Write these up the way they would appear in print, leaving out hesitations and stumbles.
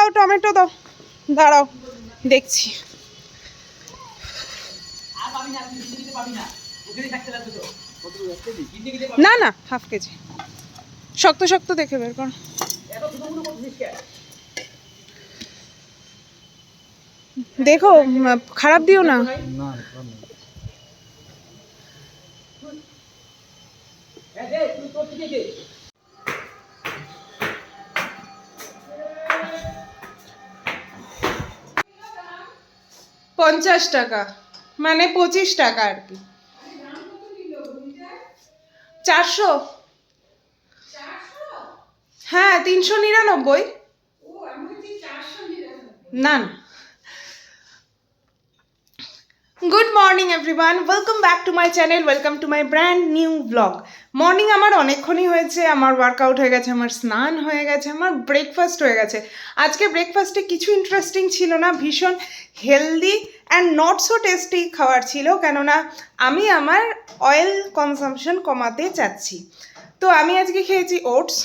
দাও, টমেটো দাও, দাঁড়াও দেখছি। না না, হাফ কেজি। শক্ত শক্ত দেখে বের কর। দেখো খারাপ দিও না। পঞ্চাশ টাকা, মানে 25 টাকা আর কি। 400। হ্যাঁ 399। না না। Good morning everyone, welcome back to my channel, welcome to my brand new blog. Morning আমার অনেকক্ষণই হয়েছে, আমার ওয়ার্কআউট হয়ে গেছে, আমার স্নান হয়ে গেছে, আমার ব্রেকফাস্ট হয়ে গেছে। আজকে ব্রেকফাস্টে কিছু ইন্টারেস্টিং ছিল না, ভীষণ healthy and not so tasty খাবার ছিল, কেননা আমি আমার অয়েল কনজাম্পশন কমাতে চাচ্ছি। তো আমি আজকে খেয়েছি ওটস,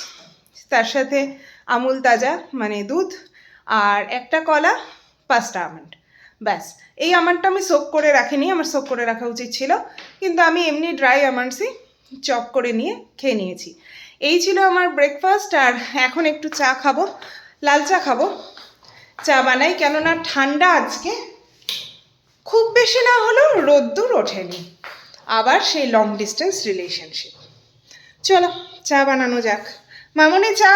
তার সাথে আমুল তাজা মানে দুধ, আর একটা কলা, 5টা আমন্ড। ব্যাস, এই আমন্ডটা আমি সোক করে রাখিনি, আমার সোক করে রাখা উচিত ছিল, কিন্তু আমি এমনি ড্রাই আমন্ডসই চপ করে নিয়ে খেয়ে নিয়েছি। এই ছিল আমার ব্রেকফাস্ট। আর এখন একটু চা খাবো, লাল চা খাবো। চা বানাই, কেননা ঠান্ডা আজকে, খুব বেশি না হলেও রোদ্দুর ওঠেনি। আবার সেই লং ডিস্টেন্স রিলেশনশিপ। চলো চা বানানো যাক। মামুনি চা।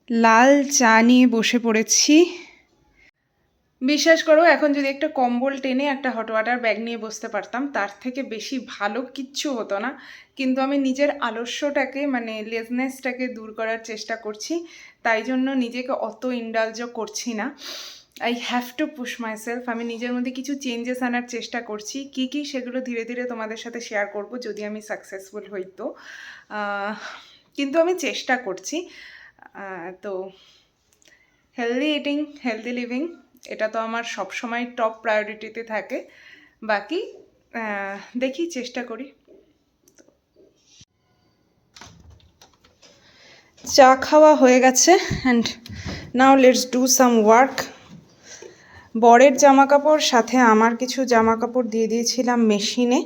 লাল চা নিয়ে বসে পড়েছি। বিশ্বাস করো, এখন যদি একটা কম্বল টেনে একটা হট ওয়াটার ব্যাগ নিয়ে বসতে পারতাম, তার থেকে বেশি ভালো কিচ্ছু হতো না। কিন্তু আমি নিজের আলস্যটাকে মানে লেজনেসটাকে দূর করার চেষ্টা করছি, তাই জন্য নিজেকে অত ইন্ডালজ করছি না। I have to push my self. আমি নিজের মধ্যে কিছু চেঞ্জেস আনার চেষ্টা করছি। কি কি সেগুলো ধীরে ধীরে তোমাদের সাথে শেয়ার করব, যদি আমি সাকসেসফুল হই তো। কিন্তু আমি চেষ্টা করছি। তো হেলদি ইটিং, হেলদি লিভিং, এটা তো আমার সবসময় টপ প্রায়োরিটিতে থাকে। বাকি দেখি, চেষ্টা করি। চা খাওয়া হয়ে গেছে, and now let's do some work. বরের জামা কাপড় সাথে আমার কিছু জামা কাপড় দিয়ে দিয়েছিলাম মেশিনে,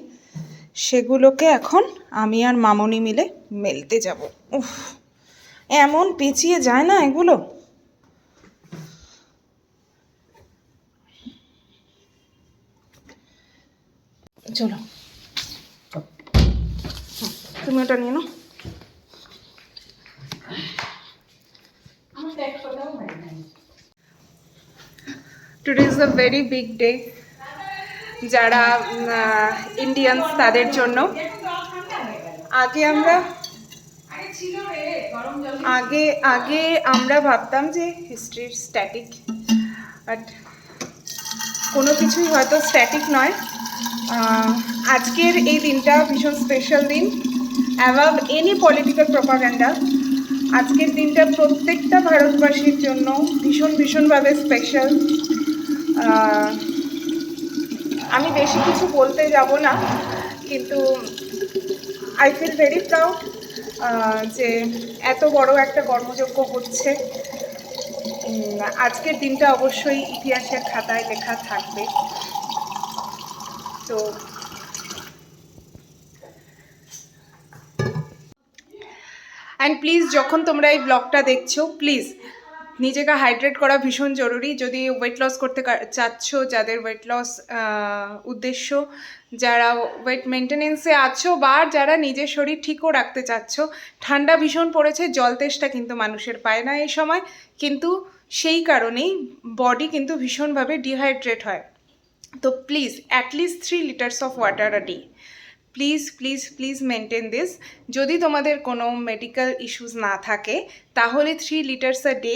সেগুলোকে এখন আমি আর মামনি মিলে মেলতে যাব। উফ, এমন পেঁচিয়ে যায় না এগুলো। চলো তুমি ওটা নিয়ে নাও। Today is a very big day যারা ইন্ডিয়ানস তাদের জন্য। আগে আমরা ভাবতাম যে হিস্ট্রি স্ট্যাটিক, বাট কোনো কিছুই হয়তো স্ট্যাটিক নয়। আজকের এই দিনটা ভীষণ স্পেশাল দিন, অ্যাবাভ এনি পলিটিক্যাল প্রপাগান্ডা। আজকের দিনটা প্রত্যেকটা ভারতবাসীর জন্য ভীষণভাবে স্পেশাল। আমি বেশি কিছু বলতে যাব না, কিন্তু আই ফিল ভেরি প্রাউড যে এত বড় একটা কর্মযজ্ঞ হচ্ছে। আজকের দিনটা অবশ্যই ইতিহাসের খাতায় লেখা থাকবে। তো অ্যান্ড প্লিজ, যখন তোমরা এই ব্লগটা দেখছো, প্লিজ নিজেকে হাইড্রেট করা ভীষণ জরুরি। যদি ওয়েট লস করতে চাচ্ছ, যাদের ওয়েট লস উদ্দেশ্য, যারা ওয়েট মেনটেনেন্সে আছো, বা যারা নিজের শরীর ঠিকও রাখতে চাচ্ছ, ঠান্ডা ভীষণ পড়েছে, জল তেষ্টা কিন্তু মানুষের পায় না এই সময়, কিন্তু সেই কারণেই বডি কিন্তু ভীষণভাবে ডিহাইড্রেট হয়। তো please at least 3 litres of water a day. Please please please maintain this. যদি তোমাদের কোনো মেডিকেল ইস্যুস না থাকে, তাহলে 3 লিটার্স আ ডে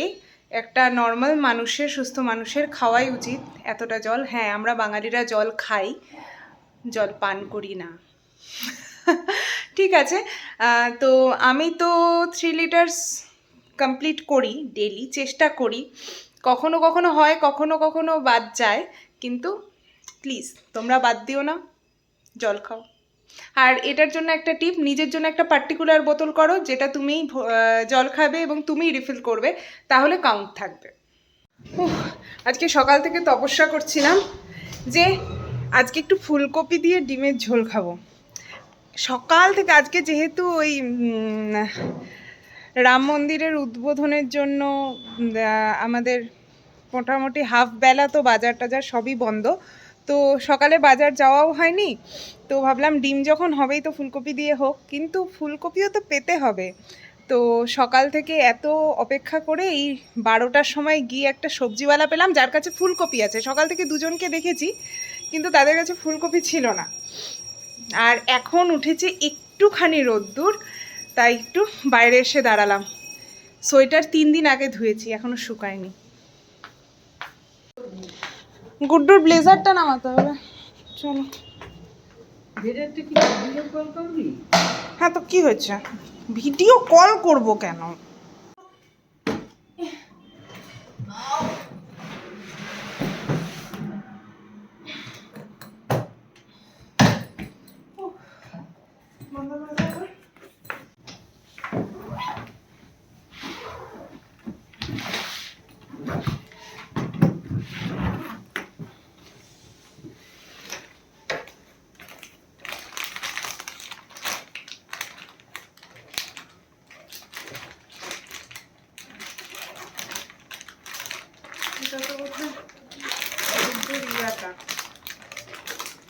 একটা নর্মাল মানুষের, সুস্থ মানুষের খাওয়াই উচিত। এতটা জল, হ্যাঁ আমরা বাঙালিরা জল খাই, জল পান করি না। ঠিক আছে, তো আমি তো 3 লিটার্স কমপ্লিট করি ডেলি, চেষ্টা করি। কখনো কখনো হয়, কখনো কখনো বাদ যায়, কিন্তু প্লিজ তোমরা বাদ দিও না, জল খাও। আর এটার জন্য একটা টিপ, নিজের জন্য একটা পার্টিকুলার বোতল করো যেটা তুমিই জল খাবে এবং তুমিই রিফিল করবে, তাহলে কাউন্ট থাকবে। আজকে সকাল থেকে তপস্যা করছিলাম যে আজকে একটু ফুলকপি দিয়ে ডিমের ঝোল খাবো। সকাল থেকে আজকে যেহেতু ওই রাম মন্দিরের উদ্বোধনের জন্য আমাদের মোটামুটি হাফ বেলা, তো বাজার টাজার সবই বন্ধ, তো সকালে বাজার যাওয়াও হয়নি। তো ভাবলাম ডিম যখন হবেই তো ফুলকপি দিয়ে হোক, কিন্তু ফুলকপিও তো পেতে হবে। তো সকাল থেকে এত অপেক্ষা করে এই 12টার সময় গিয়ে একটা সবজিওয়ালা পেলাম যার কাছে ফুলকপি আছে। সকাল থেকে দুজনকে দেখেছি কিন্তু তাদের কাছে ফুলকপি ছিল না। আর এখন উঠেছে একটুখানি রোদ্দুর, তাই একটু বাইরে এসে দাঁড়ালাম। সোয়েটার 3 দিন আগে ধুয়েছি, এখনো শুকায়নি। গুড্ডুর ব্লেজারটা নামাতে হবে, চলো। হ্যাঁ তো কি হয়েছে, ভিডিও কল করব কেন?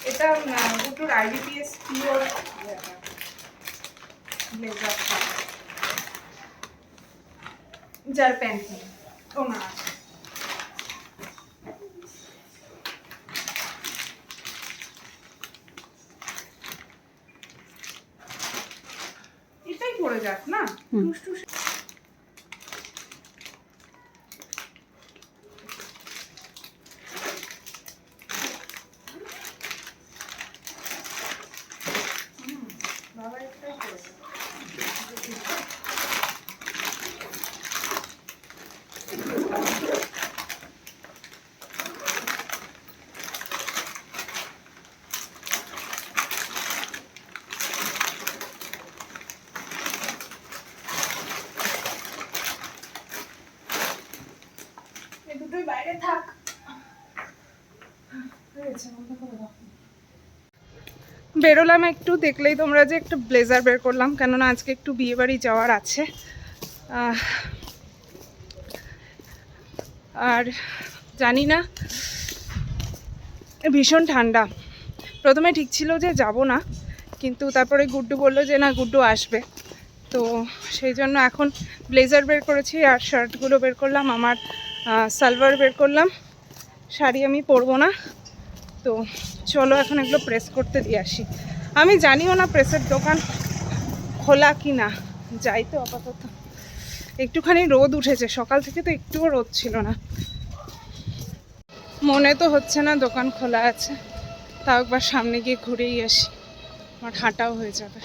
এটা গুড্ডুর IBPS পিওর ব্লেজার, যার প্যান্ট নেই ও না। এটাই পরে যাক না, বাইরে থাক। বেরোলাম একটু, দেখলেই তোমরা যে একটা ব্লেজার বের করলাম, কেননা আজকে একটু বিয়ে বাড়ি যাওয়ার আছে। আর জানি না, ভীষণ ঠান্ডা। প্রথমে ঠিক ছিল যে যাব না, কিন্তু তারপরে গুড্ডু বললো যে না, গুড্ডু আসবে, তো সেই জন্য এখন ব্লেজার বের করেছি আর শার্টগুলো বের করলাম। আমার সালোয়ার বের করলাম, শাড়ি আমি পরবো না। তো চলো এখন এগুলো প্রেস করতে দিয়ে আসি। আমি জানিও না প্রেসের দোকান খোলা কি না, যাই তো আপাতত। একটুখানি রোদ উঠেছে, সকাল থেকে তো একটুও রোদ ছিল না। মনে তো হচ্ছে না দোকান খোলা আছে, তাও একবার সামনে গিয়ে ঘুরেই আসি, আমার হাঁটাও হয়ে যাবে।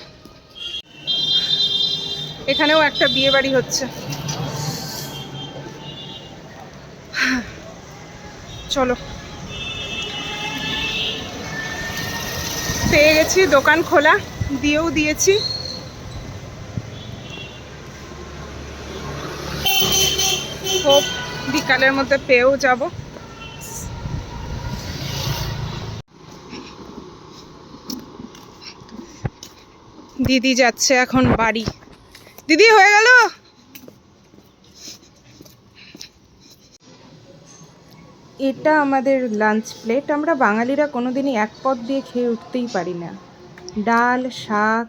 এখানেও একটা বিয়ে বাড়ি হচ্ছে, চলো। পেয়ে গেছি দোকান খোলা, দিয়েও দিয়েছি। হোপ বিকালের মধ্যে পেয়েও যাব। দিদি যাচ্ছে এখন বাড়ি। দিদি হয়ে গেল। এটা আমাদের লাঞ্চ প্লেট। আমরা বাঙালিরা কোনোদিনই এক পদ দিয়ে খেয়ে উঠতেই পারি না। ডাল, শাক,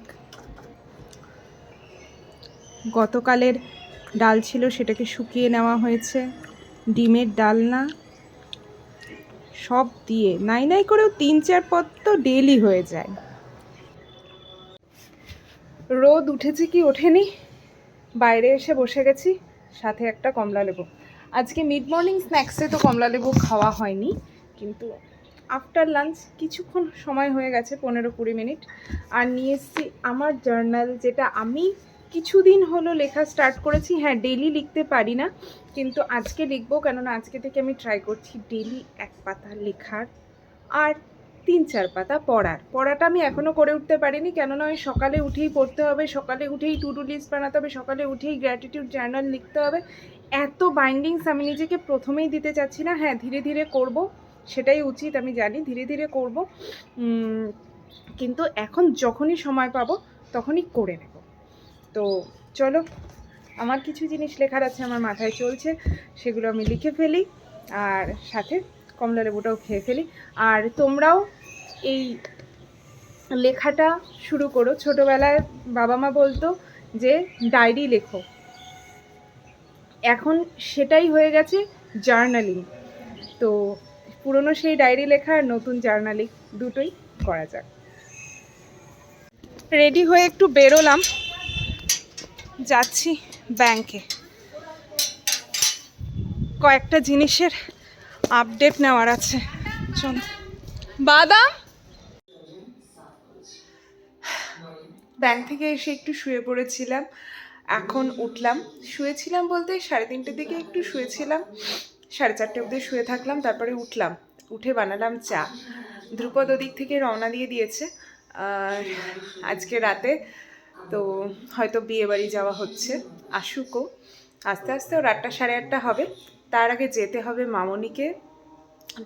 গতকালের ডাল ছিল সেটাকে শুকিয়ে নেওয়া হয়েছে, ডিমের ডালনা, সব দিয়ে নাই নাই করেও 3-4 পদ তো ডেইলি হয়ে যায়। রোদ উঠেছে কি ওঠেনি, বাইরে এসে বসে গেছি, সাথে একটা কমলা লেবু। আজকে মিড মর্নিং স্ন্যাক্সে তো কমলা লেবু খাওয়া হয়নি, কিন্তু আফটার লাঞ্চ কিছুক্ষণ সময় হয়ে গেছে, 15-20 মিনিট, আর নিয়ে এসেছি আমার জার্নাল, যেটা আমি কিছুদিন হলো লেখা স্টার্ট করেছি। হ্যাঁ, ডেইলি লিখতে পারি না, কিন্তু আজকে লিখবো, কেননা আজকে থেকে আমি ট্রাই করছি ডেইলি 1 পাতা লেখার। আর 3-4 পাতা পড়াটা আমি এখনও করে উঠতে পারিনি, কেননা ওই সকালে উঠেই পড়তে হবে, সকালে উঠেই টু ডু লিস্ট বানাতে হবে, সকালে উঠেই গ্র্যাটিটিউড জার্নাল লিখতে হবে। এত বাইন্ডিংস আমি নিজেকে প্রথমেই দিতে চাচ্ছি না। হ্যাঁ, ধীরে ধীরে করব, সেটাই উচিত, আমি জানি ধীরে ধীরে করব, কিন্তু এখন যখনই সময় পাবো তখনই করে নেব। তো চলো, আমার কিছু জিনিস লেখার আছে, আমার মাথায় চলছে, সেগুলো আমি লিখে ফেলি, আর সাথে কমলা লেবুটাও খেয়ে ফেলি। আর তোমরাও এই লেখাটা শুরু করো। ছোটোবেলায় বাবা মা বলতো যে ডায়েরি লেখো, এখন সেটাই হয়ে গেছে জার্নালিং। তো পুরনো সেই ডায়েরি লেখা আর নতুন জার্নালিং দুটোই করা যাক। রেডি হয়ে একটু বেরোলাম, যাচ্ছি ব্যাংকে, কয়েকটা জিনিসের আপডেট নেওয়ার আছে। চল। বাদাম, ব্যাংক থেকে এসে একটু শুয়ে পড়েছিলাম, এখন উঠলাম। শুয়েছিলাম বলতে 3:30টার দিকে একটু শুয়েছিলাম, 4:30 অবধি শুয়ে থাকলাম, তারপরে উঠলাম, উঠে বানালাম চা। ধ্রুপদ ওদিক থেকে রওনা দিয়ে দিয়েছে আজকে রাতে, তো হয়তো বিয়ে বাড়ি যাওয়া হচ্ছে, আসুকও, আস্তে আস্তে ওর 8টা 8:30 হবে। তার আগে যেতে হবে মামনিকে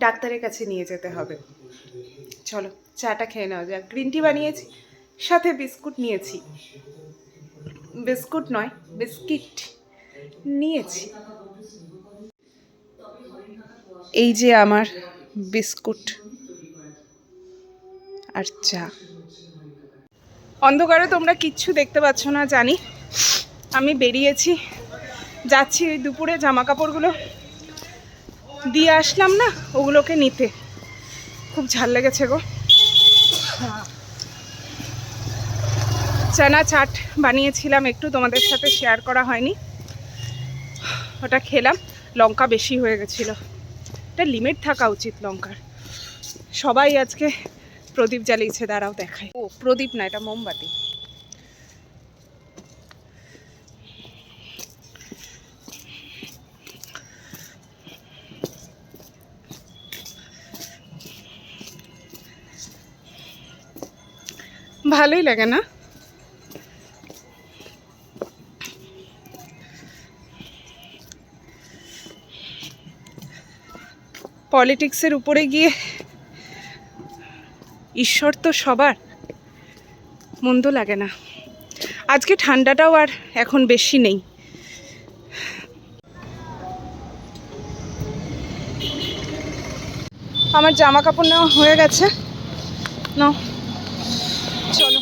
ডাক্তারের কাছে নিয়ে যেতে হবে। চলো চাটা খেয়ে নেওয়া যাক। গ্রিন টি বানিয়েছি, সাথে বিস্কুট নিয়েছি, বিস্কুট নয় বিস্কিট নিয়েছি। এই যে আমার বিস্কুট আর চা। অন্ধকারে তোমরা কিচ্ছু দেখতে পাচ্ছ না জানি, আমি বেরিয়েছি, যাচ্ছি ওই দুপুরে জামা কাপড়গুলো দিয়ে আসলাম না, ওগুলোকে নিতে। খুব ঝাল লেগেছে গো। চানা চাট বানিয়েছিলাম একটু, তোমাদের সাথে শেয়ার করা হয়নি, ওটা খেলাম। লঙ্কা বেশি হয়ে গেছিলো, এটা লিমিট থাকা উচিত লঙ্কার। সবাই আজকে প্রদীপ জ্বালিয়েছে, দাঁড়াও দেখায়। ও প্রদীপ না, এটা মোমবাতি। ভালোই লাগে না? পলিটিক্সের উপরে গিয়ে ঈশ্বর তো সবার, মন্দ লাগে না। আজকে ঠান্ডাটাও আর এখন বেশি নেই। আমার জামা কাপড় নেওয়া হয়ে গেছে, নাও চলো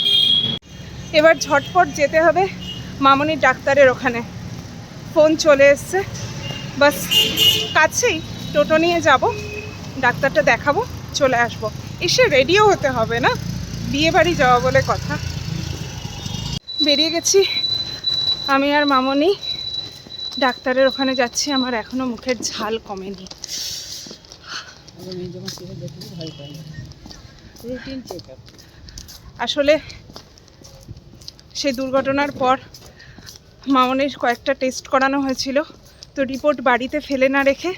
এবার ঝটপট যেতে হবে মামনির ডাক্তারের ওখানে। ফোন চলে এসছে, বাস কাছেই, টোটো নিয়ে যাব, ডাক্তারটা দেখাবো, চলে আসবো। এসে রেডিও হতে হবে না, বিয়ে বাড়ি যাওয়া বলে কথা। বেরিয়ে গেছি আমি আর মামনি, ডাক্তারের ওখানে যাচ্ছি। আমার এখনো মুখের ঝাল কমেনি। আসলে সেই দুর্ঘটনার পর মামনির কয়েকটা টেস্ট করানো হয়েছিল, তো রিপোর্ট বাড়িতে ফেলে না রেখে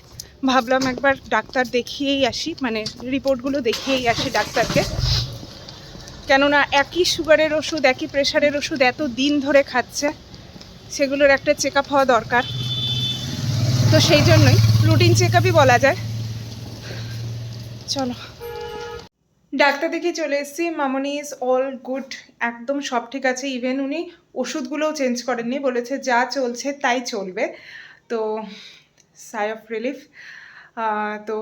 ভাবলাম একবার ডাক্তার দেখিয়েই আসি, মানে রিপোর্টগুলো দেখিয়েই আসি ডাক্তারকে। কেননা একই সুগারের ওষুধ, একই প্রেশারের ওষুধ এত দিন ধরে খাচ্ছে, সেগুলোর একটা চেক আপ হওয়া দরকার। তো সেই জন্যই রুটিন চেক আপই বলা যায়। চলো, ডাক্তার দেখে চলে এসেছি। মামনি ইজ অল গুড, একদম সব ঠিক আছে। ইভেন উনি ওষুধগুলোও চেঞ্জ করেননি, বলেছে যা চলছে তাই চলবে। তো সাই অফ রিলিফ। তো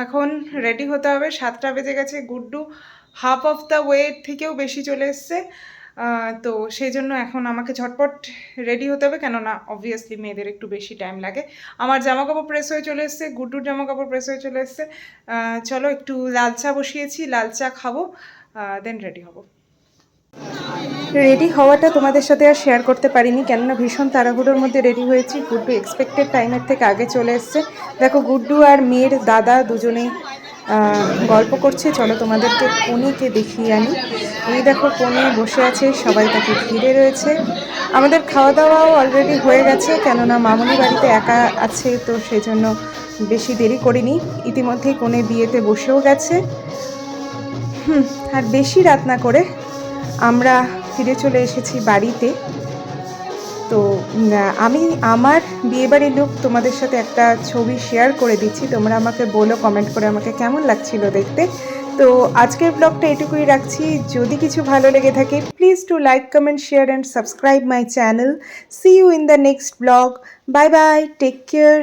এখন রেডি হতে হবে, 7টা বেজে গেছে। Guddu half of the way থেকেও বেশি চলে এসছে, তো সেই জন্য এখন আমাকে ঝটপট রেডি হতে হবে, কেননা অবভিয়াসলি মেয়েদের একটু বেশি টাইম লাগে। আমার জামা কাপড় প্রেস হয়ে চলে এসছে, গুড্ডুর জামা কাপড় প্রেস হয়ে চলে এসছে। চলো একটু লাল চা বসিয়েছি, লাল চা খাবো, দেন রেডি হব। রেডি হওয়াটা তোমাদের সাথে আর শেয়ার করতে পারিনি, কেননা ভীষণ তাড়াহুড়োর মধ্যে রেডি হয়েছি। গুড্ডু এক্সপেক্টেড টাইমের থেকে আগে চলে এসছে। দেখো গুড্ডু আর মেয়ের দাদা দুজনেই গল্প করছে। চলো তোমাদেরকে পনিকে দেখিয়ে আনি। এই দেখো পনি বসে আছে, সবাই তাকে ঘিরে রয়েছে। আমাদের খাওয়া দাওয়াও অলরেডি হয়ে গেছে, কেননা মামনি বাড়িতে একা আছে, তো সেই জন্য বেশি দেরি করিনি। ইতিমধ্যেই কোণে বিয়েতে বসেও গেছে। আর বেশি রাত না করে আমরা ফিরে চলে এসেছি বাড়িতে। তো আমি আমার বিয়েবাড়ির লুক তোমাদের সাথে একটা ছবি শেয়ার করে দিচ্ছি, তোমরা আমাকে বলো কমেন্ট করে আমাকে কেমন লাগছিল দেখতে। তো আজকের ব্লগটা এটুকুই রাখছি। যদি কিছু ভালো লেগে থাকে please to like comment share and subscribe my channel. See you in the next blog. Bye bye, take care.